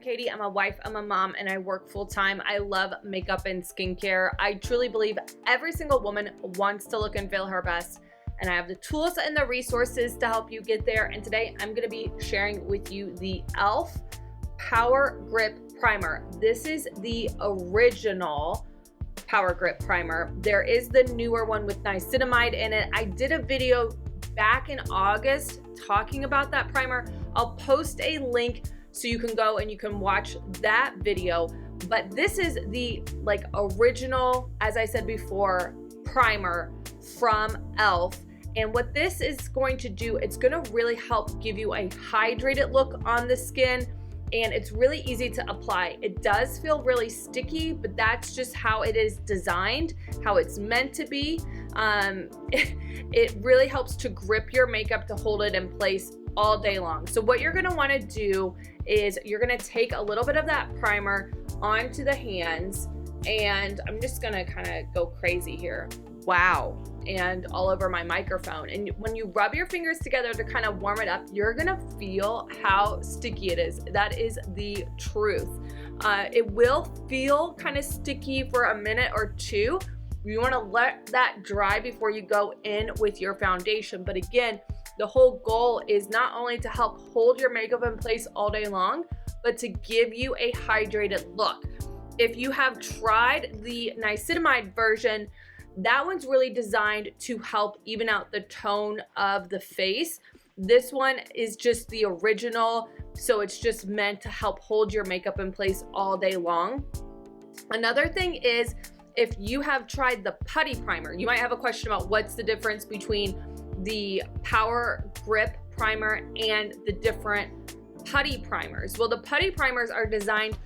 Katie. I'm a wife, I'm a mom, and I work full-time. I love makeup and skincare. I truly believe every single woman wants to look and feel her best, and I have the tools and the resources to help you get there. And today I'm going to be sharing with you the e.l.f. Power Grip Primer. This is the original Power Grip Primer. There is the newer one with niacinamide in it. I did a video back in August talking about that primer. I'll post a link so you can go and you can watch that video. But this is the original, as I said before, primer from e.l.f. And what this is going to do, it's going to really help give you a hydrated look on the skin, and it's really easy to apply. It does feel really sticky, but that's just how it is designed, how it's meant to be. It really helps to grip your makeup, to hold it in place all day long. So what you're gonna wanna do is you're gonna take a little bit of that primer onto the hands, and I'm just gonna kind of go crazy here. Wow. And all over my microphone. And when you rub your fingers together to kind of warm it up, you're gonna feel how sticky it is. That is the truth. It will feel kind of sticky for a minute or two. You wanna let that dry before you go in with your foundation. But again, the whole goal is not only to help hold your makeup in place all day long, but to give you a hydrated look. If you have tried the niacinamide version, that one's really designed to help even out the tone of the face. This one is just the original, so it's just meant to help hold your makeup in place all day long. Another thing is, if you have tried the putty primer, you might have a question about what's the difference between the Power Grip Primer and the different putty primers. Well, the putty primers are designed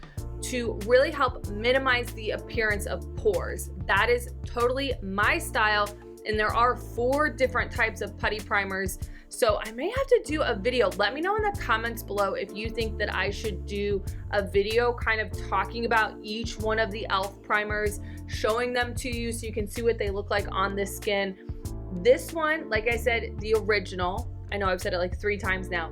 to really help minimize the appearance of pores. That is totally my style, and there are 4 different types of putty primers. So I may have to do a video. Let me know in the comments below if you think that I should do a video kind of talking about each one of the e.l.f. primers, showing them to you so you can see what they look like on the skin. This one, like I said, the original, I know I've said it like 3 times now.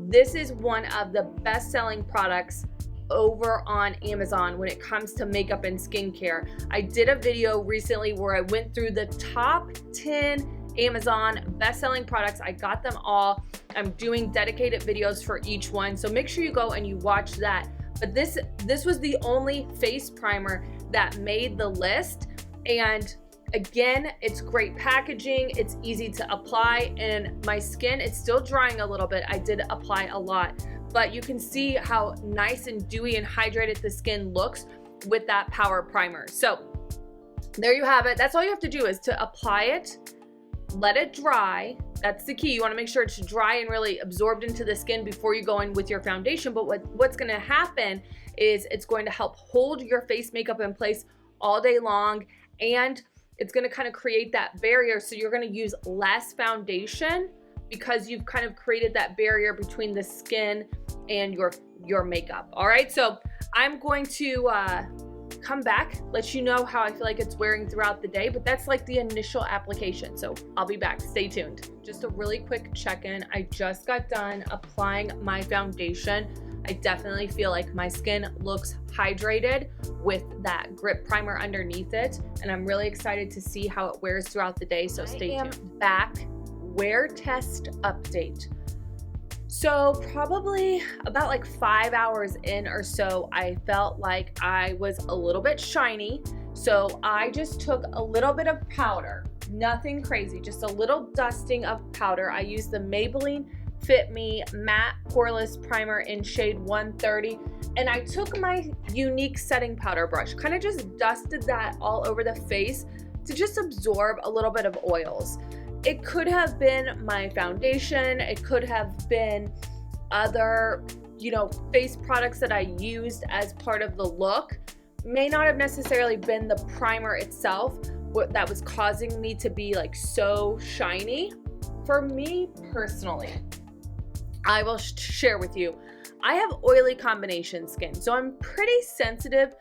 This is one of the best-selling products over on Amazon when it comes to makeup and skincare. I did a video recently where I went through the top 10 Amazon best-selling products. I got them all. I'm doing dedicated videos for each one, so make sure you go and you watch that. But this was the only face primer that made the list, and again, it's great packaging, it's easy to apply, and my skin, it's still drying a little bit. I did apply a lot, but you can see how nice and dewy and hydrated the skin looks with that Power Primer. So there you have it. That's all you have to do, is to apply it, let it dry. That's the key. You wanna make sure it's dry and really absorbed into the skin before you go in with your foundation. But what's gonna happen is it's going to help hold your face makeup in place all day long, and it's gonna kind of create that barrier, so you're gonna use less foundation because you've kind of created that barrier between the skin and your makeup. All right, so I'm going to come back, let you know how I feel like it's wearing throughout the day, but that's like the initial application. So I'll be back, stay tuned. Just a really quick check-in. I just got done applying my foundation. I definitely feel like my skin looks hydrated with that grip primer underneath it, and I'm really excited to see how it wears throughout the day, so stay tuned. Back, wear test update. So probably about like 5 hours in or so, I felt like I was a little bit shiny, so I just took a little bit of powder, nothing crazy, just a little dusting of powder. I used the Maybelline Fit Me Matte Poreless Primer in shade 130, and I took my unique setting powder brush, kind of just dusted that all over the face to just absorb a little bit of oils. It could have been my foundation, it could have been other, face products that I used as part of the look. May not have necessarily been the primer itself that was causing me to be like so shiny. For me personally, I will share with you, I have oily combination skin, so I'm pretty sensitive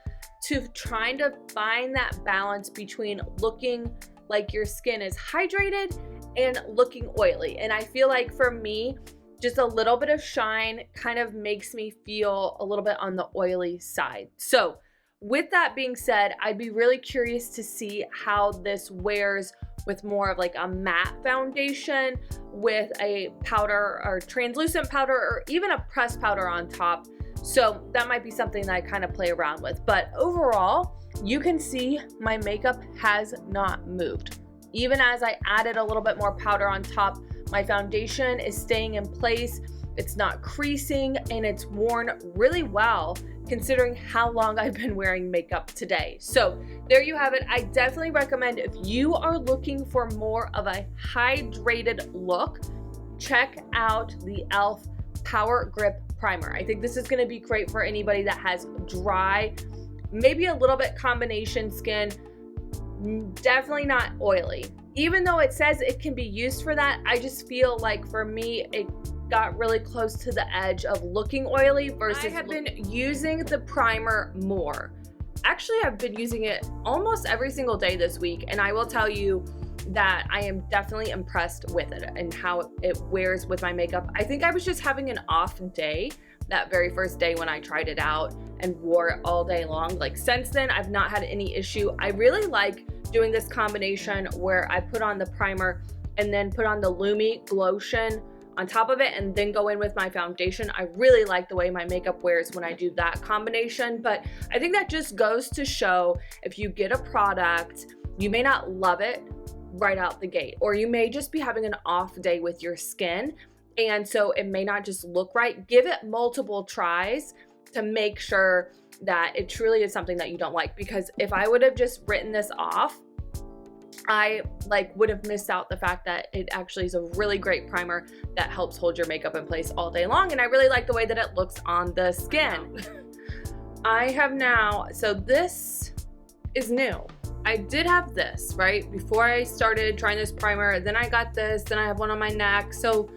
to trying to find that balance between looking like your skin is hydrated and looking oily. And I feel like for me, just a little bit of shine kind of makes me feel a little bit on the oily side. So with that being said, I'd be really curious to see how this wears with more of like a matte foundation with a powder or translucent powder or even a pressed powder on top. So that might be something that I kind of play around with. But overall, you can see my makeup has not moved. Even as I added a little bit more powder on top, my foundation is staying in place. It's not creasing and it's worn really well considering how long I've been wearing makeup today. So there you have it. I definitely recommend if you are looking for more of a hydrated look, check out the e.l.f. Power Grip Primer. I think this is going to be great for anybody that has dry, maybe a little bit combination skin, definitely not oily. Even though it says it can be used for that, I just feel like for me, it got really close to the edge of looking oily versus I have been using the primer more. Actually, I've been using it almost every single day this week, and I will tell you that I am definitely impressed with it and how it wears with my makeup. I think I was just having an off day that very first day when I tried it out and wore it all day long. Like since then, I've not had any issue. I really like doing this combination where I put on the primer and then put on the Lumi Glotion on top of it and then go in with my foundation. I really like the way my makeup wears when I do that combination, but I think that just goes to show if you get a product, you may not love it right out the gate, or you may just be having an off day with your skin, and so it may not just look right. Give it multiple tries to make sure that it truly is something that you don't like, because if I would have just written this off, I would have missed out the fact that it actually is a really great primer that helps hold your makeup in place all day long, and I really like the way that it looks on the skin. I have now, so this is new. I did have this, right? Before I started trying this primer, then I got this, then I have one on my neck. So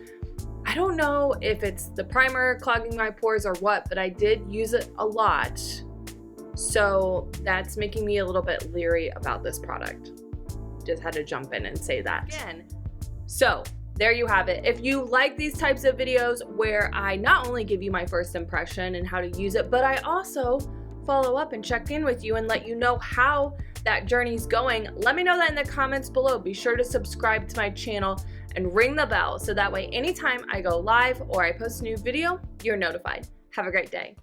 I don't know if it's the primer clogging my pores or what, but I did use it a lot. So that's making me a little bit leery about this product. Just had to jump in and say that. Again. So there you have it. If you like these types of videos where I not only give you my first impression and how to use it, but I also follow up and check in with you and let you know how that journey's going, let me know that in the comments below. Be sure to subscribe to my channel and ring the bell so that way anytime I go live or I post a new video, you're notified. Have a great day.